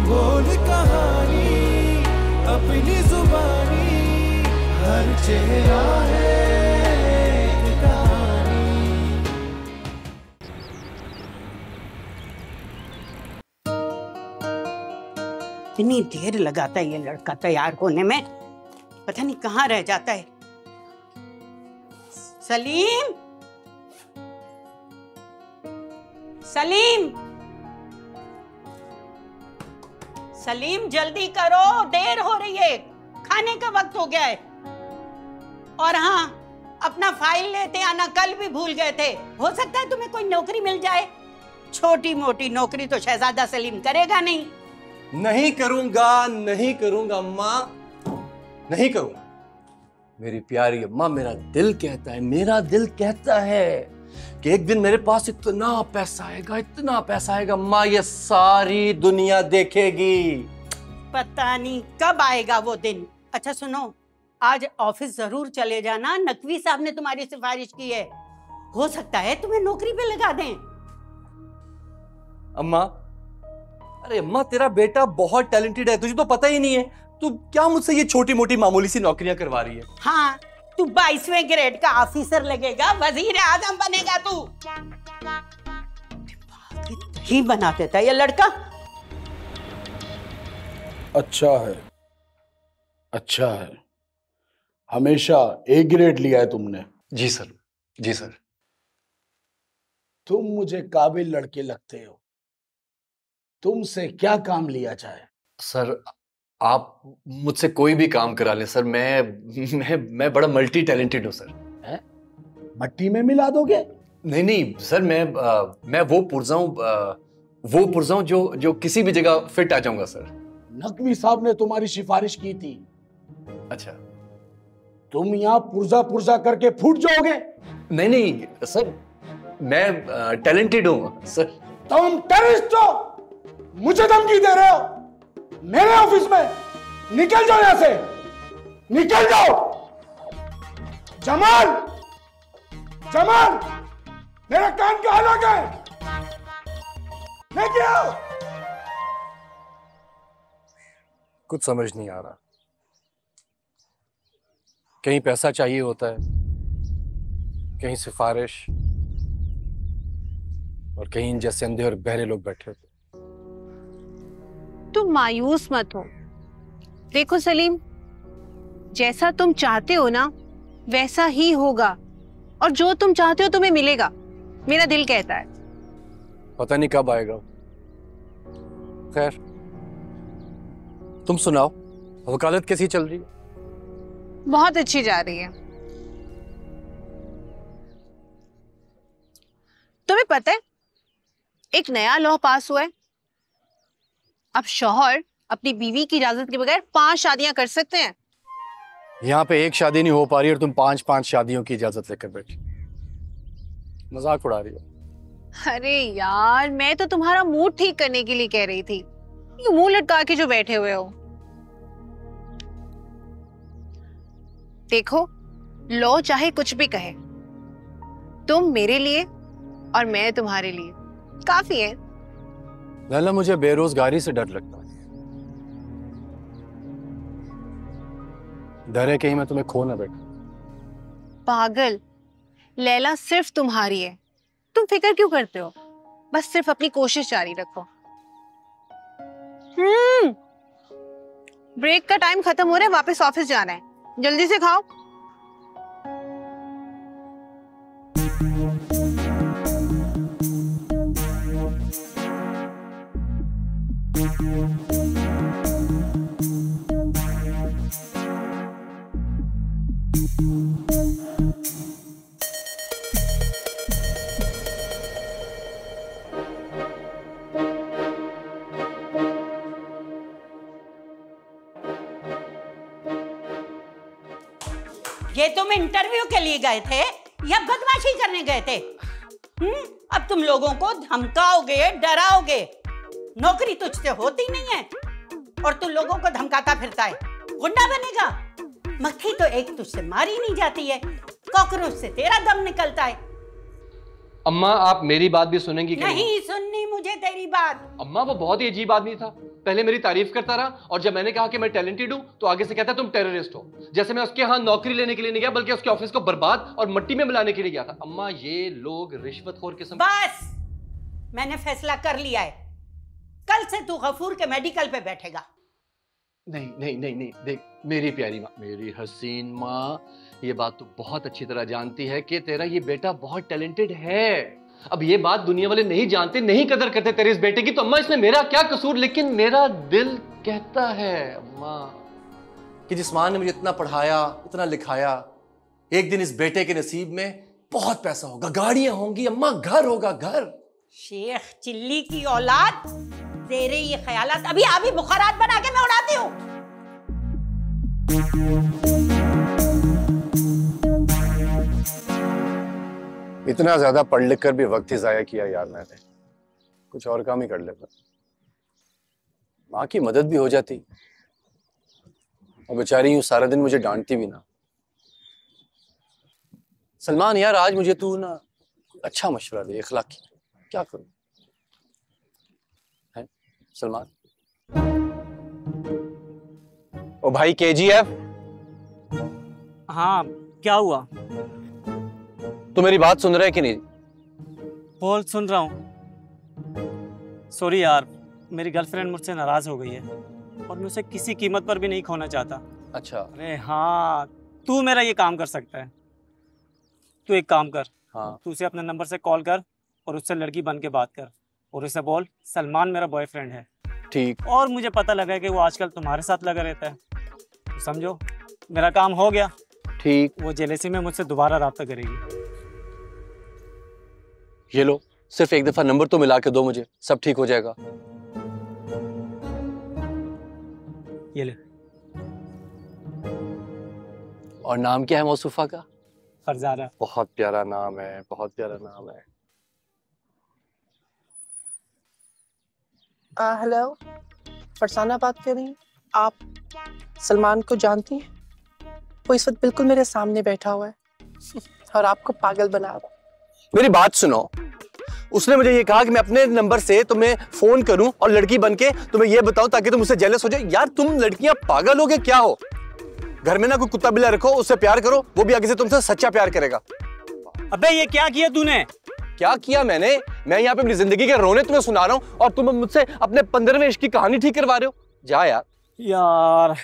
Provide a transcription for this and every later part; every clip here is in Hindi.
बोल कहानी अपनी जुबानी, हर चेहरा है एक कहानी। इतनी देर लगाता है ये लड़का तैयार होने में, पता नहीं कहाँ रह जाता है। सलीम, सलीम, सलीम जल्दी करो, देर हो रही है, खाने का वक्त हो गया है। और हाँ, अपना फाइल लेते आना, कल भी भूल गए थे। हो सकता है तुम्हें कोई नौकरी मिल जाए, छोटी मोटी नौकरी तो शहजादा सलीम करेगा नहीं। नहीं करूंगा, नहीं करूंगा अम्मा, नहीं करूंगा। मेरी प्यारी अम्मा, मेरा दिल कहता है कि एक दिन मेरे पास इतना पैसा आएगा अम्मा, ये सारी दुनिया देखेगी। पता नहीं कब आएगा वो दिन। अच्छा सुनो, आज ऑफिस जरूर चले जाना, नकवी साहब ने तुम्हारी सिफारिश की है, हो सकता है तुम्हें नौकरी पे लगा दें। अम्मा, अरे अम्मा, तेरा बेटा बहुत टैलेंटेड है, तुझे तो पता ही नहीं है। तू क्या मुझसे ये छोटी मोटी मामूली सी नौकरियां करवा रही है? हाँ, तू 22वें ग्रेड का ऑफिसर लगेगा, वजीर आजम बनेगा तू। ही बना देता है ये लड़का। अच्छा है, हमेशा ए ग्रेड लिया है तुमने। जी सर, जी सर। तुम मुझे काबिल लड़के लगते हो, तुमसे क्या काम लिया जाए? सर, आप मुझसे कोई भी काम करा लें सर, मैं बड़ा मल्टी टैलेंटेड हूँ सर। है? मट्टी में मिला दोगे? नहीं सर, मैं वो पुर्जा हूँ जो किसी भी जगह फिट आ जाऊंगा सर। नकवी साहब ने तुम्हारी सिफारिश की थी। अच्छा, तुम यहाँ पुर्जा करके फूट जाओगे। नहीं सर, मैं टैलेंटेड हूँ सर। तुम टेररिस्ट हो, मुझे धमकी दे रहे हो मेरे ऑफिस में? निकल जाओ यहां से, निकल जाओ। जमाल, मेरा कान का अलग है, लेके आओ। कुछ समझ नहीं आ रहा, कहीं पैसा चाहिए होता है, कहीं सिफारिश, और कहीं इन जैसे अंधे और बहरे लोग बैठे होते। तुम मायूस मत हो। देखो सलीम, जैसा तुम चाहते हो ना वैसा ही होगा, और जो तुम चाहते हो तुम्हें मिलेगा, मेरा दिल कहता है। पता नहीं कब आएगा। खैर, तुम सुनाओ, वकालत कैसी चल रही है? बहुत अच्छी जा रही है। तुम्हें पता है, एक नया लॉ पास हुआ है, अब शौहर अपनी बीवी की इजाजत के बगैर 5 शादियां कर सकते हैं। यहाँ पे एक शादी नहीं हो पा रही और तुम 5 शादियों की इजाजत लेकर बैठी, मजाक उड़ा रही हो। अरे यार, मैं तो तुम्हारा मूड ठीक करने के लिए कह रही थी। ये मुंह लटका के जो बैठे हुए हो। देखो, लॉ चाहे कुछ भी कहे, तुम मेरे लिए और मैं तुम्हारे लिए काफी है। लैला, मुझे बेरोजगारी से डर लगता है। डर है कहीं मैं तुम्हें खो ना बैठूं। पागल, लैला सिर्फ तुम्हारी है, तुम फिक्र क्यों करते हो? बस सिर्फ अपनी कोशिश जारी रखो। ब्रेक का टाइम खत्म हो रहा है, वापस ऑफिस जाना है, जल्दी से खाओ। ये तुम इंटरव्यू के लिए गए थे या बदमाशी करने गए थे? अब तुम लोगों को धमकाओगे, डराओगे। नौकरी तुझसे होती नहीं है और तू लोगों को धमकाता फिरता है, गुंडा बनेगा। मक्खी तो एक तुझसे मारी नहीं जाती है, कॉकरोच से तेरा दम निकलता है। अम्मा आप मेरी बात भी सुनेंगी कि नहीं सुननी मुझे तेरी बात। अम्मा वो बहुत ही अजीब आदमी था, पहले मेरी तारीफ करता रहा और जब मैंने कहा कि मैं टैलेंटेड हूं तो आगे से कहता तुम टेररिस्ट हो। जैसे मैं उसके यहाँ नौकरी लेने के लिए नहीं गया बल्कि उसके ऑफिस को बर्बाद और मिट्टी में मिलाने के लिए गया था। अम्मा ये लोग रिश्वतखोर किस्म। बस मैंने फैसला कर लिया है, कल से तू गफूर के मेडिकल पे बैठेगा। नहीं नहीं नहीं नहीं, देख मेरी प्यारी माँ, मेरी हसीन माँ, ये बात तू बहुत अच्छी तरह जानती है कि तेरा ये बेटा बहुत टैलेंटेड है। अब ये बात दुनिया वाले नहीं जानते, नहीं कदर करते तेरे इस बेटे की, तो अम्मा इसमें मेरा क्या कसूर? लेकिन मेरा दिल कहता है अम्मा कि जिस माँ ने मुझे इतना पढ़ाया, इतना लिखाया, एक दिन इस बेटे के नसीब में बहुत पैसा होगा, गाड़ियां होंगी अम्मा, घर होगा घर। शेख चिल्ली की औलाद, तेरे ये ख्यालात अभी अभी बुखारात बना के मैं उड़ाती हूँ। इतना ज्यादा पढ़ लिख कर भी वक्त ही जाया किया यार मैंने, कुछ और काम ही कर लेता, माँ की मदद भी हो जाती और बेचारी यूं सारा दिन मुझे डांटती भी ना। सलमान यार आज मुझे तू ना अच्छा मशवरा दे, इखलाकी, क्या करूं? है सलमान? ओ भाई KGF। हाँ क्या हुआ? तू मेरी बात सुन रहा है कि नहीं? बोल, सुन रहा हूँ। सॉरी यार, मेरी गर्लफ्रेंड मुझसे नाराज हो गई है और मैं उसे किसी कीमत पर भी नहीं खोना चाहता। अच्छा। अरे हाँ, तू मेरा ये काम कर सकता है। तू एक काम कर, हाँ। तू उसे अपने नंबर से कॉल कर और उससे लड़की बन के बात कर और उसे बोल सलमान मेरा बॉयफ्रेंड है। ठीक। और मुझे पता लगा है कि वो आजकल तुम्हारे साथ लगा रहता है, तो समझो मेरा काम हो गया। ठीक। वो जेलेसी में मुझसे दोबारा रब्ता करेगी। ये लो, सिर्फ एक दफा नंबर तो मिला के दो मुझे, सब ठीक हो जाएगा। ये ले। और नाम क्या है मौसूफा का? फरजाना। बहुत प्यारा नाम है, बहुत प्यारा नाम है। हेलो, फरसाना बात कर रही हैं? आप सलमान को जानती हैं? वो इस वक्त बिल्कुल मेरे सामने बैठा हुआ है और आपको पागल बना रहा है। मेरी बात सुनो, उसने मुझे ये कहा कि मैं अपने नंबर से तुम्हें फोन करूं और लड़की बनके तुम्हें ये बताऊं ताकि तुम उससे जेलस हो जाओ। यार तुम लड़कियां पागल हो गए क्या हो? घर में ना कोई कुत्ता बिल्ला रखो, उससे प्यार करो, वो भी आगे से तुमसे सच्चा प्यार करेगा। अबे ये क्या किया तूने? क्या किया मैंने? मैं यहाँ पे अपनी जिंदगी के रोने तुम्हें सुना रहा हूँ और तुम मुझसे अपने 15वें इश्क की कहानी ठीक करवा रहे हो। जा यार। यार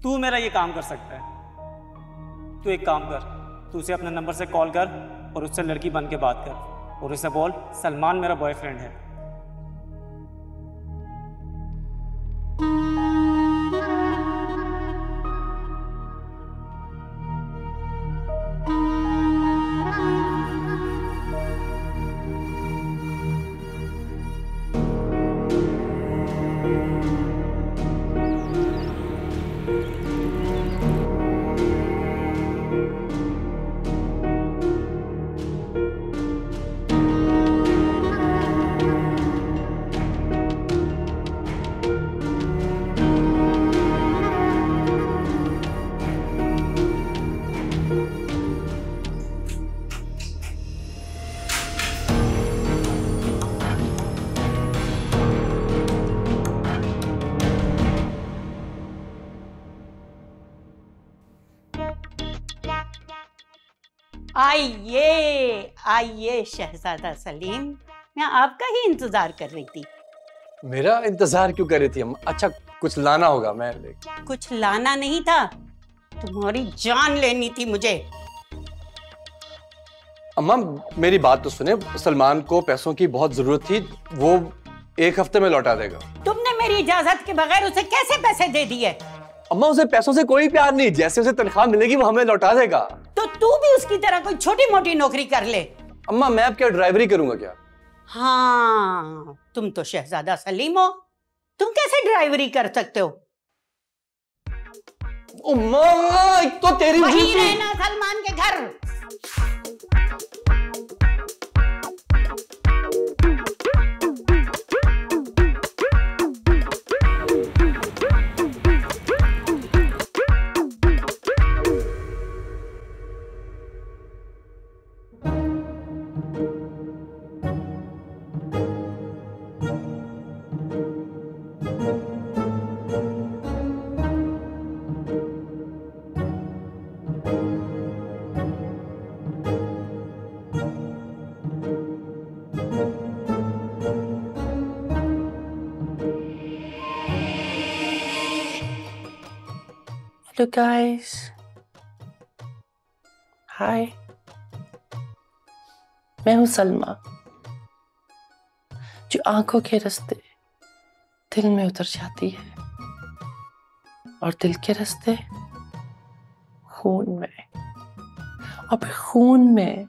तू मेरा ये काम कर सकता है। तू एक काम कर, तू उसे अपने नंबर से कॉल कर और उससे लड़की बन के बात कर और उसे बोल सलमान मेरा बॉयफ्रेंड है। आइए आइए शहजादा सलीम, मैं आपका ही इंतजार कर रही थी। मेरा इंतजार क्यों कर रही थी अम्मा? अच्छा कुछ लाना होगा, मैं कुछ लाना नहीं था, तुम्हारी जान लेनी थी मुझे। अम्मा मेरी बात तो सुने, सलमान को पैसों की बहुत जरूरत थी, वो 1 हफ्ते में लौटा देगा। तुमने मेरी इजाजत के बगैर उसे कैसे पैसे दे दिए? अम्मा उसे पैसों से कोई प्यार नहीं, जैसे उसे तनख्वाह मिलेगी वो हमें लौटा देगा। तो तू भी उसकी तरह कोई छोटी मोटी नौकरी कर ले। अम्मा मैं अब क्या ड्राइवरी करूंगा क्या? हाँ तुम तो शहजादा सलीम हो, तुम कैसे ड्राइवरी कर सकते हो? अम्मा एक तो तेरी वही रहना सलमान के घर। हेलो गाइस, हाय, मैं हूं सलमा, जो आंखों के रास्ते दिल में उतर जाती है और दिल के रास्ते खून में, और फिर खून में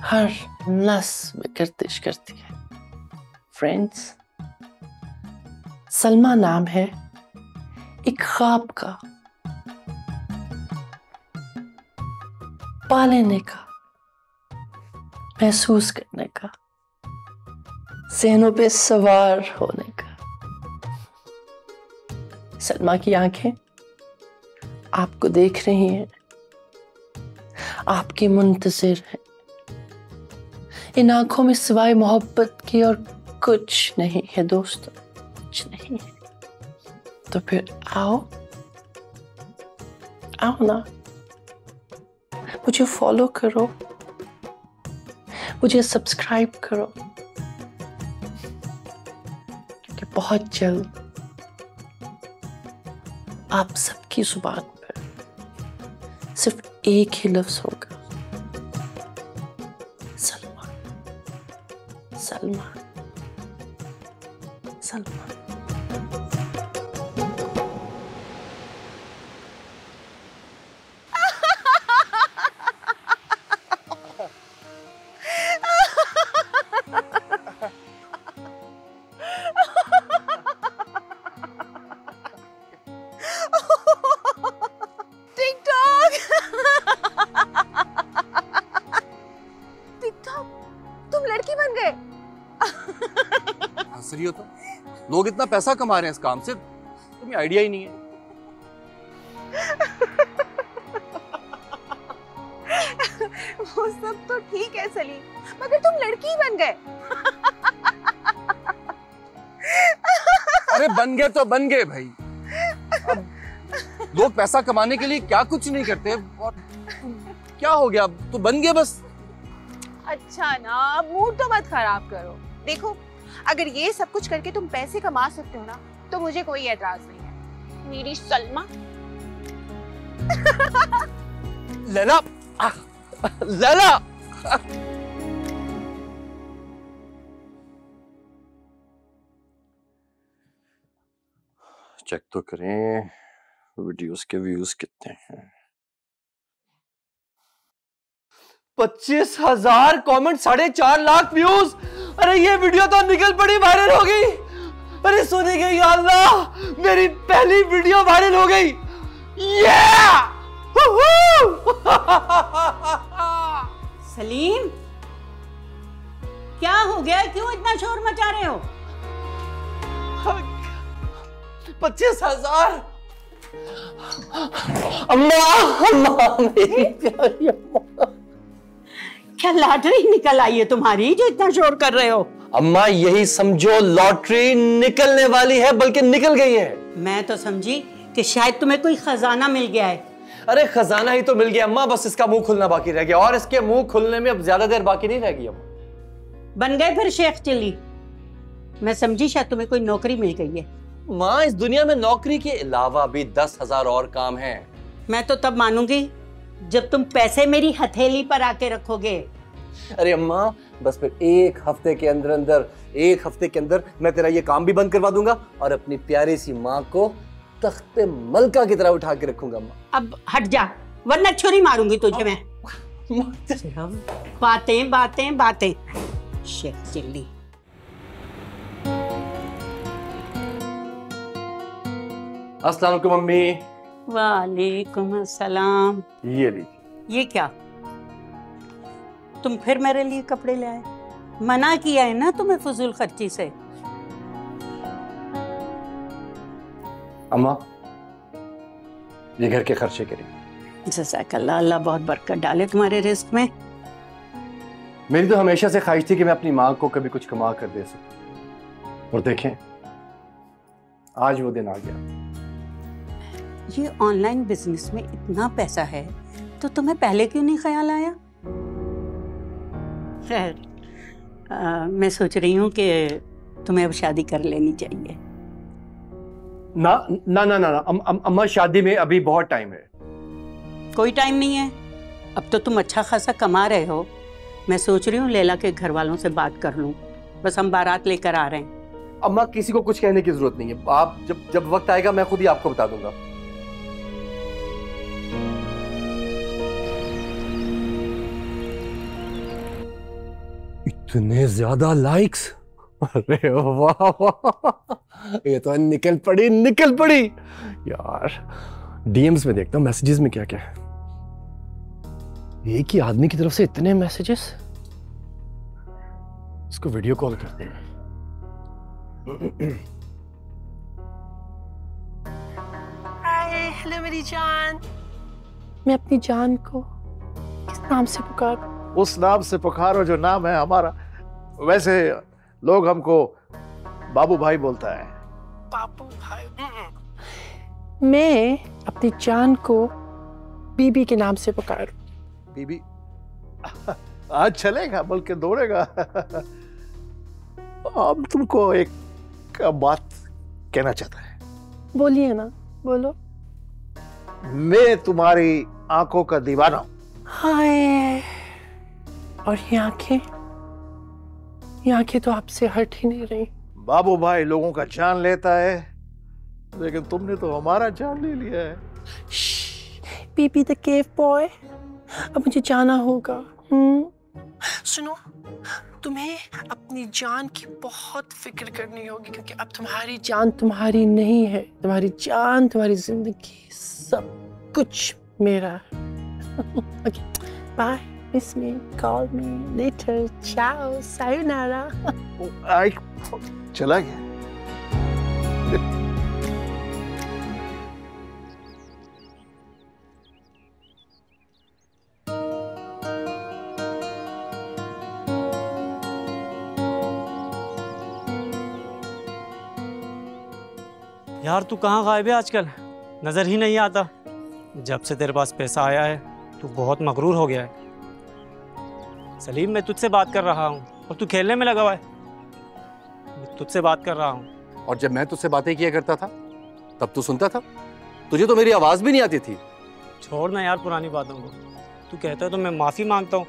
हर नस में गर्दिश करती है। फ्रेंड्स, सलमा नाम है एक ख्वाब का, पा लेने का, महसूस करने का, ज़हनों पे सवार होने का। सलमा की आंखें आपको देख रही हैं, आपकी मुंतज़िर हैं। इन आंखों में सिवाय मोहब्बत की और कुछ नहीं है दोस्तों, कुछ नहीं है। तो फिर आओ आओ ना, मुझे फॉलो करो, मुझे सब्सक्राइब करो, क्योंकि बहुत जल्द आप सबकी जुबान पर सिर्फ एक ही लफ्ज होगा, सलमा, सलमा, सलमा। तुम लड़की बन गए। हंस रही हो तो? लोग इतना पैसा कमा रहे हैं इस काम से, तुम्हें आइडिया ही नहीं है। वो सब तो ठीक है सलीम, मगर तुम लड़की बन गए। अरे बन गए तो बन गए भाई। अब लोग पैसा कमाने के लिए क्या कुछ नहीं करते, और क्या हो गया, तो बन गए बस। अच्छा ना, अब मूड तो मत खराब करो। देखो, अगर ये सब कुछ करके तुम पैसे कमा सकते हो ना, तो मुझे कोई एतराज नहीं है। मेरी सलमा। लैला, लैला। चेक तो करें वीडियोस के व्यूज कितने हैं। 25,000 कमेंट, 4.5 लाख व्यूज। अरे ये वीडियो तो निकल पड़ी, वायरल हो गई। अरे सुनी गई, या अल्लाह, मेरी पहली वीडियो वायरल हो गई। सलीम, क्या हो गया, क्यों इतना शोर मचा रहे हो? 25,000। अम्मा, अम्मा, मेरी प्यारी अम्मा। क्या लॉटरी निकल आई है तुम्हारी जो इतना शोर कर रहे हो? अम्मा यही समझो, लॉटरी निकलने वाली है, बल्कि निकल गई है। मैं तो समझी कि शायद तुम्हें कोई खजाना मिल गया है। अरे खजाना ही तो मिल गया अम्मा, बस इसका मुंह खुलना बाकी रह गया, और इसके मुंह खुलने में अब ज्यादा देर बाकी नहीं रह गई अम्मा। बन गए फिर शेख चिल्ली। मैं समझी शायद तुम्हें कोई नौकरी मिल गई है। माँ, इस दुनिया में नौकरी के अलावा भी 10,000 और काम हैं। मैं तो तब मानूंगी जब तुम पैसे मेरी हथेली पर आके रखोगे। अरे अम्मा, बस फिर एक हफ्ते के अंदर मैं तेरा ये काम भी बंद करवा दूंगा, और अपनी प्यारी सी माँ को तख्ते मलका की तरह उठा के रखूंगा अम्मा। अब हट जा, वरना छुरी मारूंगी तुझे मैं। बातें बातें बातें, शेख चिल्ली। अस्सलाम वालेकुम मम्मी। वालेकुम अस्सलाम। ये लीजिए। ये क्या, तुम फिर मेरे लिए कपड़े ले आए? मना किया है ना तुम्हें फजूल खर्ची से। अम्मा, ये घर के खर्चे के लिए। जज़ाकल्लाह, अल्लाह बहुत बरकत डाले तुम्हारे रिस्क में। मेरी तो हमेशा से ख्वाहिश थी कि मैं अपनी माँ को कभी कुछ कमा कर दे सकूं, और देखें आज वो दिन आ गया। ये ऑनलाइन बिजनेस में इतना पैसा है तो तुम्हें पहले क्यों नहीं ख्याल आया? खैर, मैं सोच रही हूँ कि तुम्हें अब शादी कर लेनी चाहिए। ना ना ना ना, ना अम्मा शादी में अभी बहुत टाइम है। कोई टाइम नहीं है, अब तो तुम अच्छा खासा कमा रहे हो। मैं सोच रही हूँ लैला के घर वालों से बात कर लूँ, बस हम बारात लेकर आ रहे हैं। अम्मा किसी को कुछ कहने की जरूरत नहीं है, आप जब वक्त आएगा मैं खुद ही आपको बता दूंगा। इतने ज्यादा लाइक्स, अरे वाह वाह, ये तो निकल पड़ी यार। डीएम्स में देखता हूँ मैसेजेस में क्या क्या है। एक ही आदमी की तरफ से इतने मैसेजेस, इसको वीडियो कॉल करते हैं। हाय, हेलो मेरी जान। मैं अपनी जान को किस नाम से पुकारूं? उस नाम से पुकारो जो नाम है हमारा। वैसे लोग हमको बाबू भाई बोलता है। बाबू भाई? मैं अपनी जान को बीबी के नाम से पुकारूं। बीबी? आज चलेगा, बोल के दौड़ेगा। अब तुमको एक बात कहना चाहता है। बोलिए ना, बोलो। मैं तुम्हारी आंखों का दीवाना हूं। हाय, और ये आंखें तो आपसे हट ही नहीं रही। बाबू भाई लोगों का जान लेता है, लेकिन तुमने तो हमारा जान ले लिया है। बीबी द केव बॉय, अब मुझे जाना होगा। सुनो, तुम्हें अपनी जान की बहुत फिक्र करनी होगी, क्योंकि अब तुम्हारी जान तुम्हारी नहीं है। तुम्हारी जान, तुम्हारी जिंदगी, सब कुछ मेरा है। Okay, bye, miss me, call me later, ciao, sayonara. I चला गया। यार तू कहाँ गायब है आजकल, नज़र ही नहीं आता। जब से तेरे पास पैसा आया है तू बहुत मगरूर हो गया है। सलीम, मैं तुझसे बात कर रहा हूँ और तू खेलने में लगा हुआ है। मैं तुझसे बात कर रहा हूँ। और जब मैं तुझसे बातें किया करता था तब तू सुनता था? तुझे तो मेरी आवाज भी नहीं आती थी। छोड़ ना यार पुरानी बातों को, तू कहता है तो मैं माफ़ी मांगता हूँ।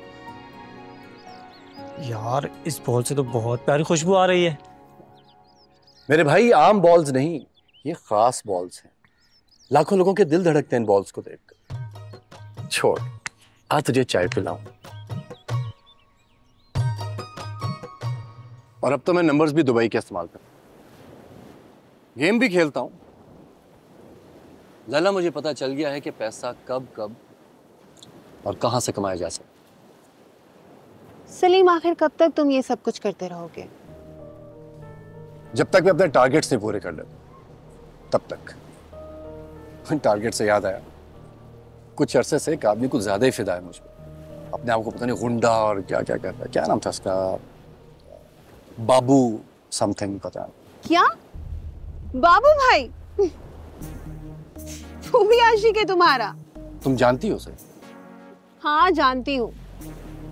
यार इस बॉल से तो बहुत प्यारी खुशबू आ रही है। मेरे भाई, आम बॉल्स नहीं, ये खास बॉल्स हैं। लाखों लोगों के दिल धड़कते हैं इन बॉल्स को देखकर। छोड़, आज तुझे चाय पिलाऊं। और अब तो मैं नंबर्स भी दुबई के इस्तेमाल करता हूं, गेम भी खेलता हूं। लैला, मुझे पता चल गया है कि पैसा कब कब और कहां से कमाया जा सकता। सलीम, आखिर कब तक तुम ये सब कुछ करते रहोगे? जब तक मैं अपने टारगेट्स नहीं पूरे कर लेता तब तक। टारगेट से याद आया, कुछ अरसे से एक आदमी कुछ ज्यादा ही फिदा है मुझ पर। अपने आप को पता नहीं गुंडा और क्या क्या कहता है, क्या नाम था उसका, बाबू समथिंग, पता नहीं क्या? बाबू भाई? वो भी आशिक है तुम्हारा? तुम जानती हो उसे? हाँ जानती हूँ,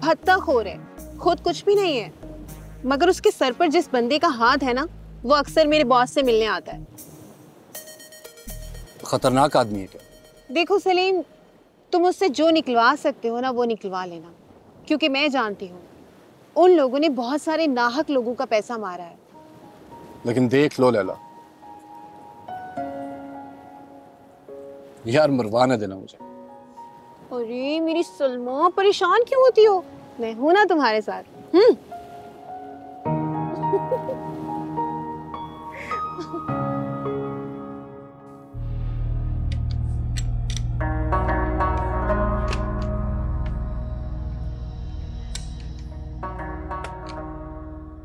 भत्ताखोर है, खुद कुछ भी नहीं है, मगर उसके सर पर जिस बंदे का हाथ है ना, वो अक्सर मेरे बॉस से मिलने आता है। खतरनाक आदमी है क्या? देखो सलीम, तुम उससे जो निकलवा सकते हो ना वो निकलवा लेना, क्योंकि मैं जानती हूँ उन लोगों ने बहुत सारे नाहक लोगों का पैसा मारा है। लेकिन देख लो लैला, यार मरवाने देना मुझे। अरे मेरी सलमा, परेशान क्यों होती हो? मैं हूं ना तुम्हारे साथ।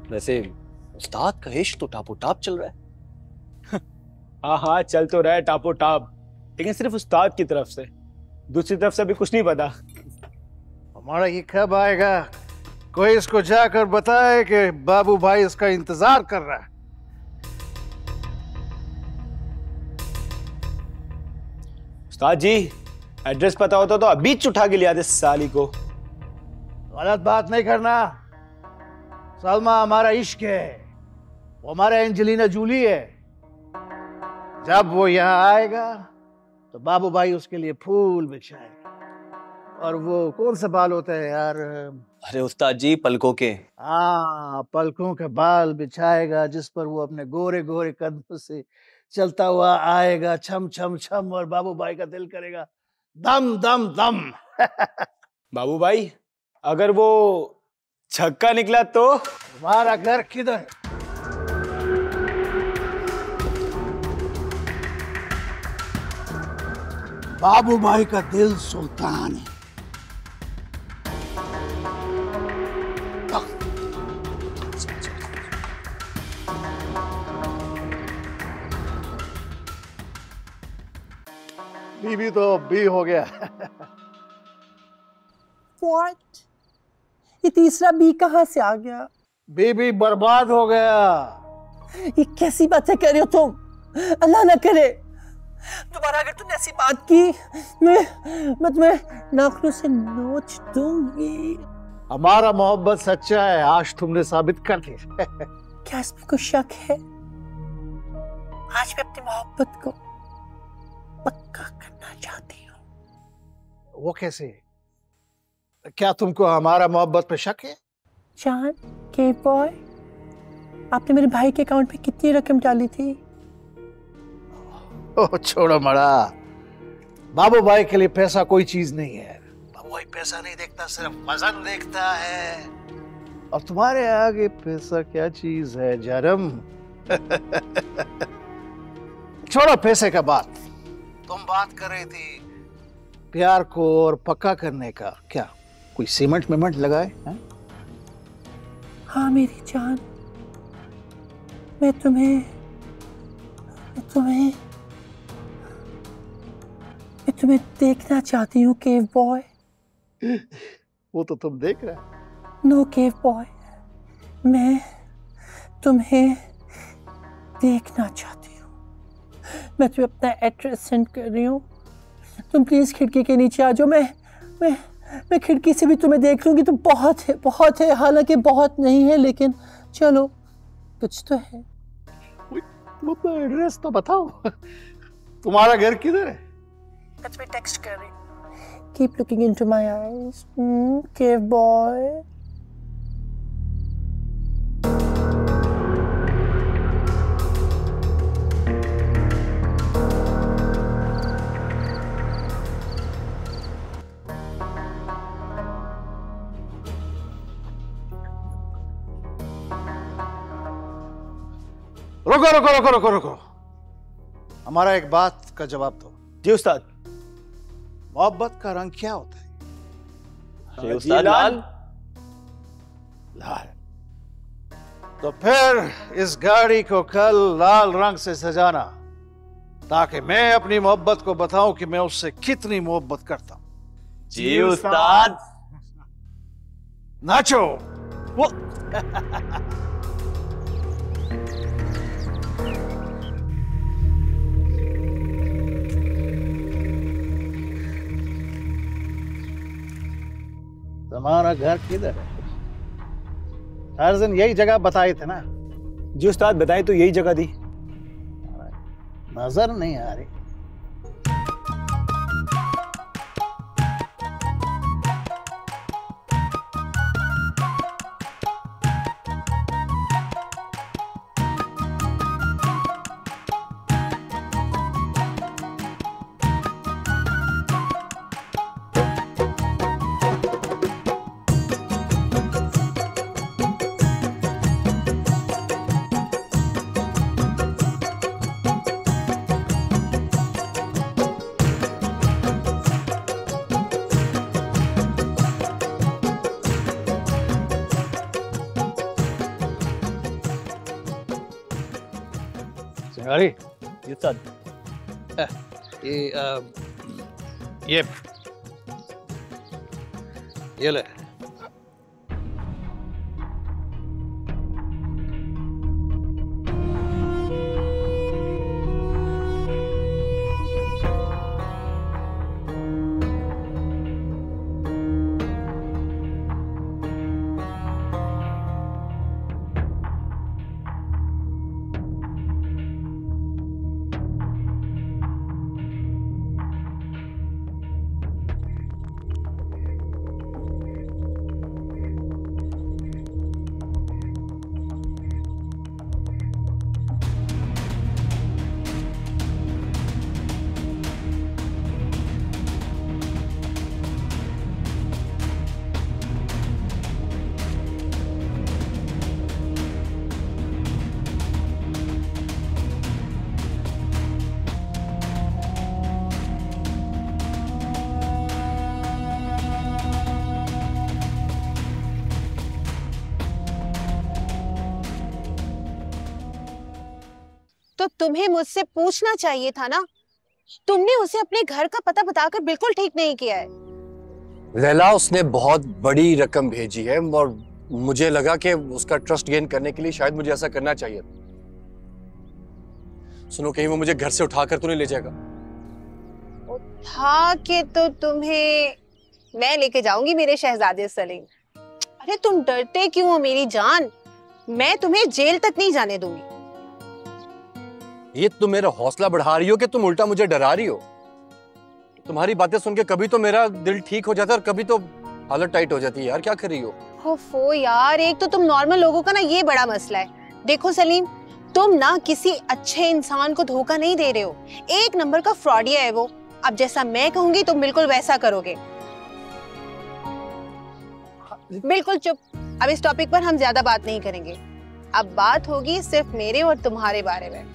वैसे उस्ताद का इश्क तो टापो टाप चल रहा है। हाँ हाँ, चल तो रहा है टापो टाप, लेकिन सिर्फ उस्ताद की तरफ से, दूसरी तरफ से अभी कुछ नहीं पता। हमारा ये कब आएगा? कोई इसको जाकर बताए कि बाबू भाई इसका इंतजार कर रहा है। उस्ताद जी, एड्रेस पता होता तो अभी उठा के लिया दे साली को। गलत बात नहीं करना। सलमा हमारा इश्क है, वो हमारा एंजेलिना जूली है। जब वो यहाँ आएगा तो बाबू भाई उसके लिए फूल बिछाएगा। और वो कौन सा बाल होता है यार? अरे उस्ताद जी, पलकों के। हाँ, पलकों के बाल बिछाएगा जिस पर वो अपने गोरे गोरे कदमों से चलता हुआ आएगा, छम छम छम, और बाबू भाई का दिल करेगा दम दम दम। बाबू भाई, अगर वो छक्का निकला तो? तुम्हारा घर किधर? बाबू भाई का दिल सुल्तान है। बीबी तो बी हो गया। What? ये तीसरा बी कहाँ से आ गया? बीबी बर्बाद हो गया। ये कैसी बातें कर रहे हो तुम? अल्लाह ना करे दोबारा अगर तुमने ऐसी बात की मैं तुम्हें नाखूनों से नोच दूंगी। हमारा मोहब्बत सच्चा है, आज तुमने साबित कर दिया। क्या इसमें कोई शक है? आज मैं अपनी मोहब्बत को पक्का करना चाहती हूँ। वो कैसे? क्या तुमको हमारा मोहब्बत पे शक है? जान के बॉय, आपने मेरे भाई के अकाउंट में कितनी रकम डाली थी? ओह छोड़ो मड़ा, बाबू भाई के लिए पैसा कोई चीज नहीं है। बाबू भाई पैसा नहीं देखता, सिर्फ वजन देखता है। और तुम्हारे आगे पैसा क्या चीज है जरम। छोड़ो पैसे का बात, तुम बात कर रही थी प्यार को और पक्का करने का। क्या कोई सीमेंट मिमेंट लगाए हैं? हाँ मेरी जान, मैं तुम्हें देखना चाहती हूँ केव बॉय। वो तो तुम देख रहे। नो केव बॉय, मैं तुम्हें देखना चाहती हूँ। मैं तुम्हें अपना एड्रेस सेंड कर रही हूँ, तुम प्लीज खिड़की के नीचे आ जाओ। मैं खिड़की से भी तुम्हें देख लूंगी तो बहुत है, हालांकि बहुत नहीं है लेकिन चलो कुछ तो है। तुम अपना एड्रेस तो बताओ। तुम्हारा घर किधर है? मैं तुम्हें टेक्स्ट कर रही हूँ। Keep looking into my eyes cave boy. रुको रुको रुको रुको रुको, हमारा एक बात का जवाब दो। जी उस्ताद। मोहब्बत का रंग क्या होता है? जी उस्ताद, लाल। लाल। तो फिर इस गाड़ी को कल लाल रंग से सजाना, ताकि मैं अपनी मोहब्बत को बताऊं कि मैं उससे कितनी मोहब्बत करता हूं। जी उस्ताद। नाचो। वो तुम्हारा घर किधर है? हर दिन यही जगह बताए थे ना? जी उस्ताद, बताएं तो यही जगह दी। नजर नहीं आ रही। सिंगारी, जी उस्ताद। ये ले। तो तुम्हें मुझसे पूछना चाहिए था ना। तुमने उसे अपने घर का पता बताकर बिल्कुल ठीक नहीं किया है। लैला, उसने बहुत बड़ी रकम भेजी है और मुझे लगा कि उसका ट्रस्ट गेन करने के लिए शायद मुझे ऐसा करना चाहिए। सुनो, कहीं वो मुझे घर से उठाकर तो नहीं ले जाएगा? उठा के तो तुम्हें मैं लेके जाऊंगी मेरे शहजादे सलीम। अरे तुम डरते क्यों हो मेरी जान? मैं तुम्हें जेल तक नहीं जाने दूंगी। ये तुम मेरा हौसला बढ़ा रही हो कि तुम उल्टा मुझे डरा रही हो? तुम्हारी बातें सुन के कभी तो मेरा दिल ठीक हो जाता है और कभी तो हालत टाइट हो जाती है। यार क्या कर रही हो? ओफो यार, एक तो तुम नॉर्मल लोगों का ना ये बड़ा मसला है। देखो सलीम, तुम ना किसी अच्छे इंसान को धोखा नहीं दे रहे हो। एक नंबर का फ्रॉडिया है वो। अब जैसा मैं कहूंगी तुम बिल्कुल वैसा करोगे। बिल्कुल चुप। अब इस टॉपिक पर हम ज्यादा बात नहीं करेंगे। अब बात होगी सिर्फ मेरे और तुम्हारे बारे में।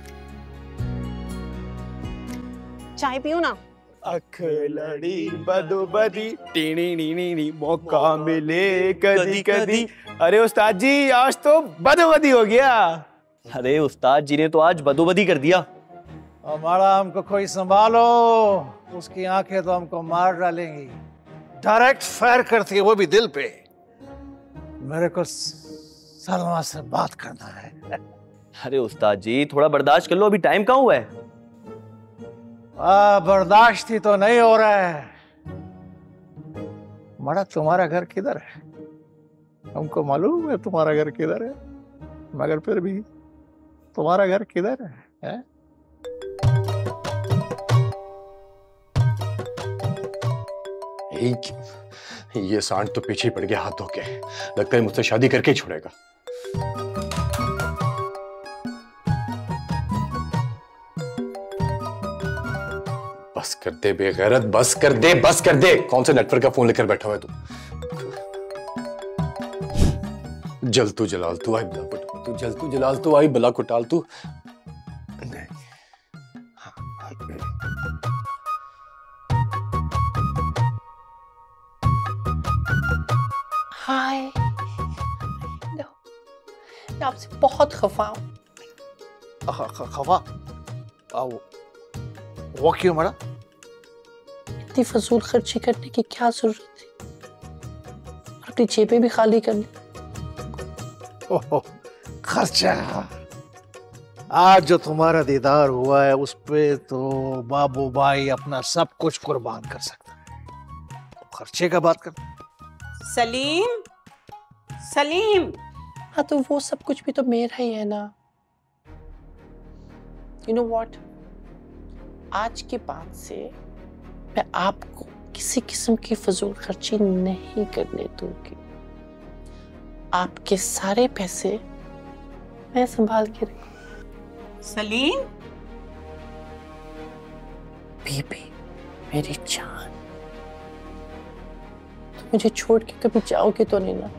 चाय पियो ना। अखलड़ी बदोबदी टीनी नी नी मौका मिले कदी कदी। अरे उस्ताद जी, आज तो बदोबदी हो गया। अरे उस्ताद जी ने तो आज बदोबदी कर दिया। हमारा हमको कोई संभालो, उसकी आंखें तो हमको मार डालेंगी। डायरेक्ट फायर करती है, वो भी दिल पे। मेरे को सलमा से बात करना है। अरे उस्ताद जी थोड़ा बर्दाश्त कर लो, अभी टाइम कहाँ हुआ है? बर्दाश्त ही तो नहीं हो रहा है। मड़ा, तुम्हारा घर किधर है? हमको मालूम है तुम्हारा घर किधर है, मगर फिर भी तुम्हारा घर किधर है? ये सांड तो पीछे ही पड़ गया हाथ धो के। लगता है मुझसे शादी करके ही छोड़ेगा। बस कर दे बेगैरत, बस कर दे, बस कर दे। कौन से नेटवर्क का फोन लेकर बैठा हुआ है तू? जल तू जलाल तू आई बला कुटाल तू, जल तू जलाल तू आई बला कुटाल तू। हाय, मैं आपसे बहुत खफा हूं। खफा? वो क्यों मड़ा? इतनी फजूल खर्ची करने की क्या जरूरत थी? और अपनी जेबें भी खाली कर ली। खर्चा? आज जो तुम्हारा दीदार हुआ है उस पे तो बाबू भाई अपना सब कुछ कुर्बान कर सकता है। तो खर्चे का बात कर। सलीम, सलीम। हाँ, तो वो सब कुछ भी तो मेरा ही है ना। You know what? आज के बाद से मैं आपको किसी किस्म की फजूल खर्ची नहीं करने दूंगी। आपके सारे पैसे मैं संभाल के रखूंगी। सलीम, बीबी मेरी जान, तो मुझे छोड़ के कभी जाओगे तो नहीं ना?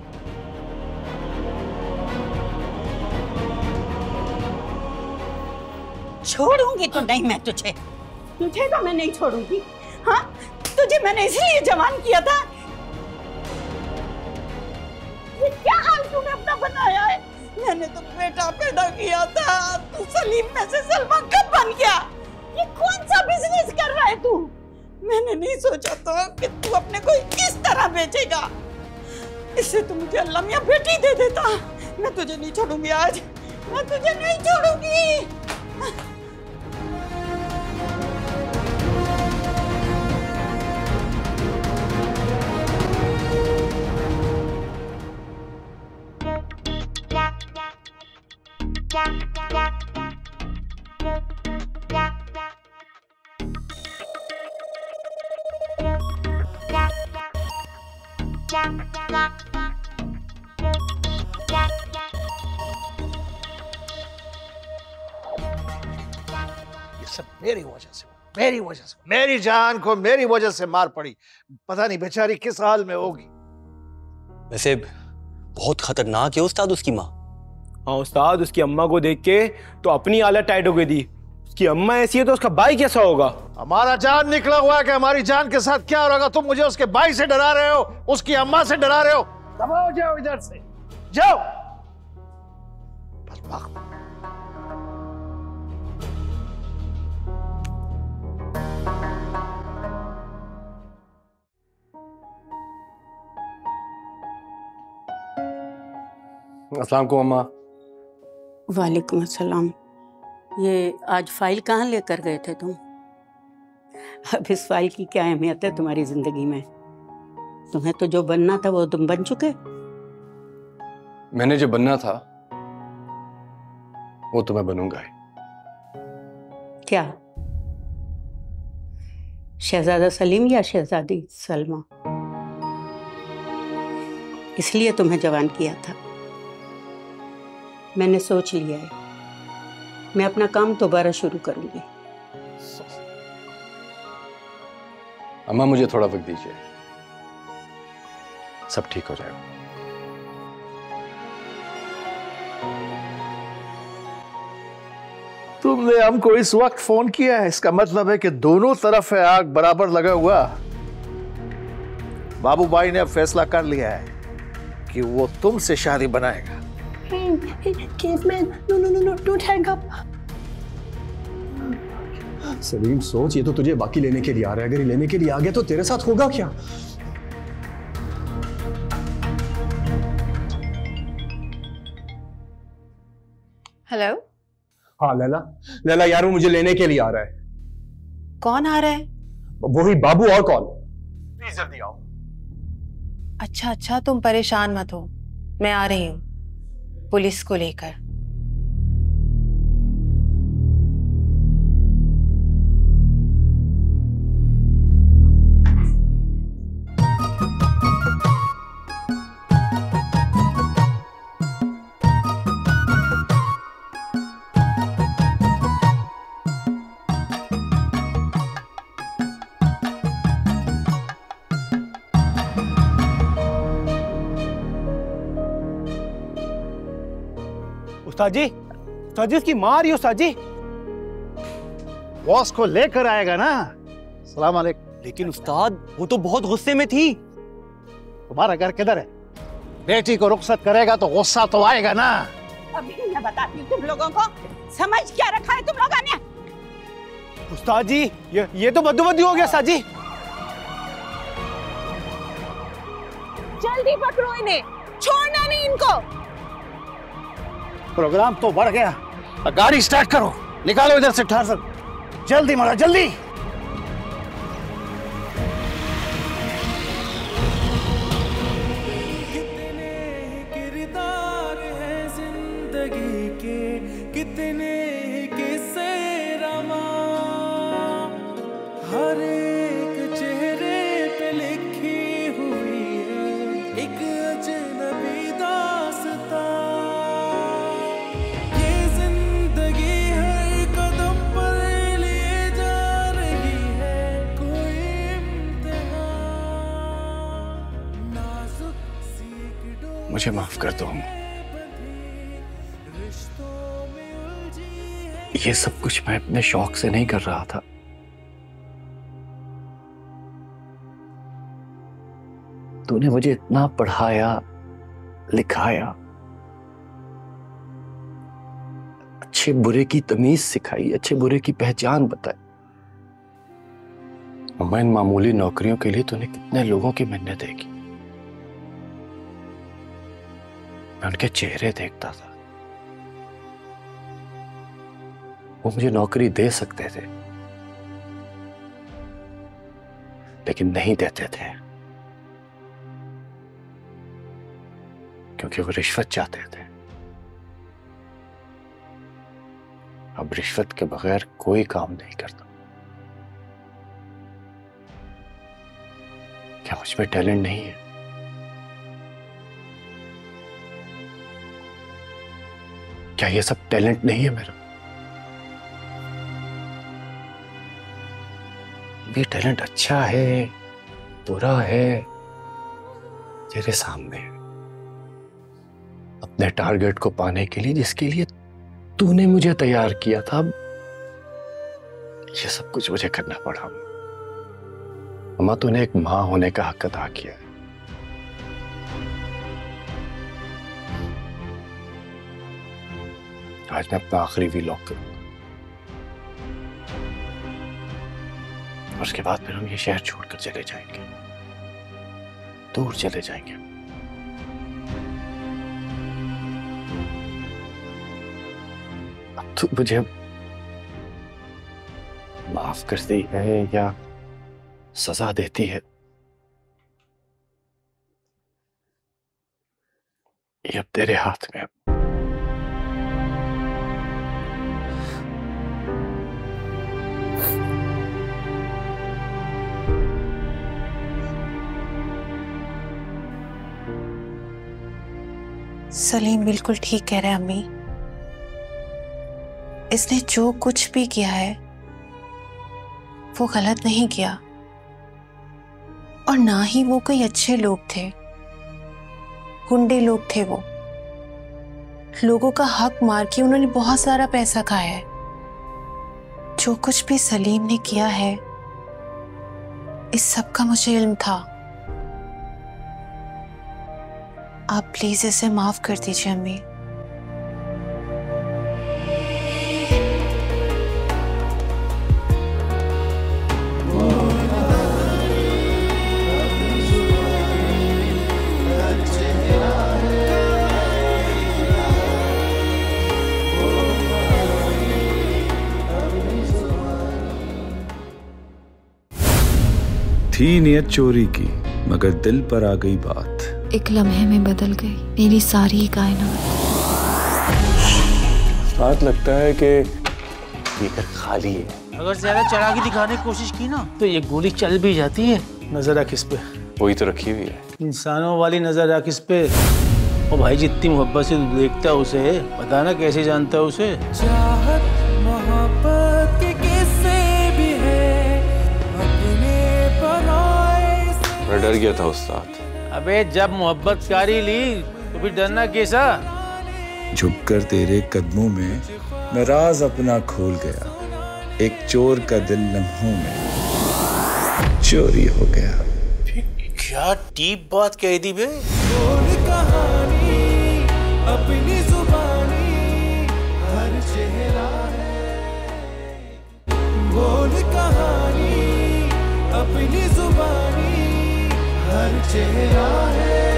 छोड़ूंगी तो नहीं मैं तुझे। तुझे तो मैं नहीं छोड़ूंगी। हाँ, तुझे मैंने इसलिए जवान किया था। ये क्या हाल तूने अपना बनाया है? मैंने तो बेटा पैदा किया था, तू सलीम में से सलमा कब बन गया? ये कौन सा बिजनेस कर रहा है तू? मैंने नहीं सोचा था कि तू अपने को इस तरह बेचेगा। इससे तो मुझे अल्लाह मियां बेटी दे देता। मैं तुझे नहीं छोड़ूंगी आज, मैं तुझे नहीं छोड़ूंगी। सब मेरी वजह से, मेरी वजह से। मेरी जान को मेरी वजह से मार पड़ी। पता नहीं बेचारी किस हाल में होगी। वैसे बहुत खतरनाक है उस्ताद उसकी माँ। हाँ उस्ताद, उसकी अम्मा को देख के तो अपनी हालत टाइट हो गई थी। उसकी अम्मा ऐसी है तो उसका भाई कैसा होगा? हमारा जान निकला हुआ है कि हमारी जान के साथ क्या होगा। तुम मुझे उसके भाई से डरा रहे हो, उसकी अम्मा से डरा रहे हो। दबाओ, जाओ इधर से, जाओ। अस्सलाम वालेकुम अम्मा। वालेकुम अस्सलाम। ये आज फाइल कहाँ लेकर गए थे तुम? अब इस फाइल की क्या अहमियत है तुम्हारी जिंदगी में? तुम्हें तो जो बनना था वो तुम बन चुके। मैंने जो बनना था वो तो मैं बनूंगा ही। क्या? शहजादा सलीम या शहजादी सलमा? इसलिए तुम्हें जवान किया था। मैंने सोच लिया है, मैं अपना काम दोबारा शुरू करूंगी। अम्मा मुझे थोड़ा वक्त दीजिए, सब ठीक हो जाएगा। तुमने हमको इस वक्त फोन किया है, इसका मतलब है कि दोनों तरफ है आग बराबर लगा हुआ। बाबू भाई ने अब फैसला कर लिया है कि वो तुमसे शादी बनाएगा। Don't hang up. सलीम सोच, ये तो तुझे बाकी लेने के लिए आ रहा है। अगर ये लेने के लिए आ गया तो तेरे साथ होगा क्या? हेलो। हाँ लैला, लैला यार वो मुझे लेने के लिए आ रहा है। कौन आ रहा है? वही बाबू। और कौन? प्लीज जल्दी आओ। अच्छा अच्छा, तुम परेशान मत हो, मैं आ रही हूँ पुलिस को लेकर। उस्ताद जी इसकी मां आ रही है उस्ताद जी। बॉस को लेकर आएगा ना। सलाम अलैकुम। लेकिन उस्ताद वो तो बहुत गुस्से में थी। तुम्हारा घर किधर है? बेटी को रुखसत करेगा तो गुस्सा तो आएगा ना। अभी मैं बताती हूँ तुम लोगों को, समझ क्या रखा है तुम लोगों ने? उस्ताद जी ये तो बद्दू हो गया उस्ताद जी। जल्दी पकड़ो इन्हें, छोड़ना नहीं इनको। प्रोग्राम तो बढ़ गया, गाड़ी स्टार्ट करो, निकालो इधर से ठार सब। जल्दी मारा जल्दी। कितने किरदार हैं जिंदगी के, कितने किस्से रमा, हर एक चेहरे पे लिखी हुई है एक अजनबी दास्तां। ये जिंदगी हर कदम पर लिए जा रही है कोई इम्तिहान, नाजुक सी एक डोर मुझे माफ कर दो। रिश्तों में उलझी है। ये सब कुछ मैं अपने शौक से नहीं कर रहा था। तूने मुझे इतना पढ़ाया लिखाया, अच्छे बुरे की तमीज सिखाई, अच्छे बुरे की पहचान बताई। अम्मा इन मामूली नौकरियों के लिए तूने कितने लोगों की मिन्नतें की। मैं उनके चेहरे देखता था, वो मुझे नौकरी दे सकते थे लेकिन नहीं देते थे क्योंकि वो रिश्वत चाहते थे। अब रिश्वत के बगैर कोई काम नहीं करता। क्या मुझ में टैलेंट नहीं है? क्या ये सब टैलेंट नहीं है मेरा? ये टैलेंट अच्छा है बुरा है तेरे सामने है। अपने टारगेट को पाने के लिए जिसके लिए तूने मुझे तैयार किया था, ये सब कुछ मुझे करना पड़ा। अम्मा तूने एक मां होने का हक अदा किया है। आज मैं अपना आखिरी व्लॉग करूंगा और उसके बाद फिर हम ये शहर छोड़कर चले जाएंगे, दूर चले जाएंगे। अब तू मुझे माफ करती है या सजा देती है, ये अब तेरे हाथ में है। सलीम बिल्कुल ठीक कह रहे हैं अम्मी। इसने जो कुछ भी किया है वो गलत नहीं किया, और ना ही वो कोई अच्छे लोग थे, गुंडे लोग थे। वो लोगों का हक मार के उन्होंने बहुत सारा पैसा खाया है। जो कुछ भी सलीम ने किया है इस सब का मुझे इल्म था। आप प्लीज इसे माफ कर दीजिए अम्मी। थी नियत चोरी की मगर दिल पर आ गई बात। एक लम्हे में बदल गई मेरी सारी कायनात। बात लगता है कि ये घर खाली है। अगर ज्यादा चढ़ा के दिखाने की कोशिश की ना तो ये गोली चल भी जाती है। नजर रख इस पे। वही तो रखी हुई है। इंसानों वाली नजर रख इस पे। ओ भाई जितनी मोहब्बत से देखता है उसे, पता ना कैसे जानता है उसे। चाहत मोहब्बत के किस्से भी है अपने पराए से। मैं डर गया था उस्ताद। अबे जब मोहब्बत कारी ली तो फिर डरना कैसा। झुककर तेरे कदमों में मैं राज अपना खोल गया। एक चोर का दिल लम्हों में चोरी हो गया। क्या डीप बात कह दी बे। बोल कहानी अपनी जुबानी हर चेहरा है। बोल कहानी अपनी जुबानी हर चेहरा है।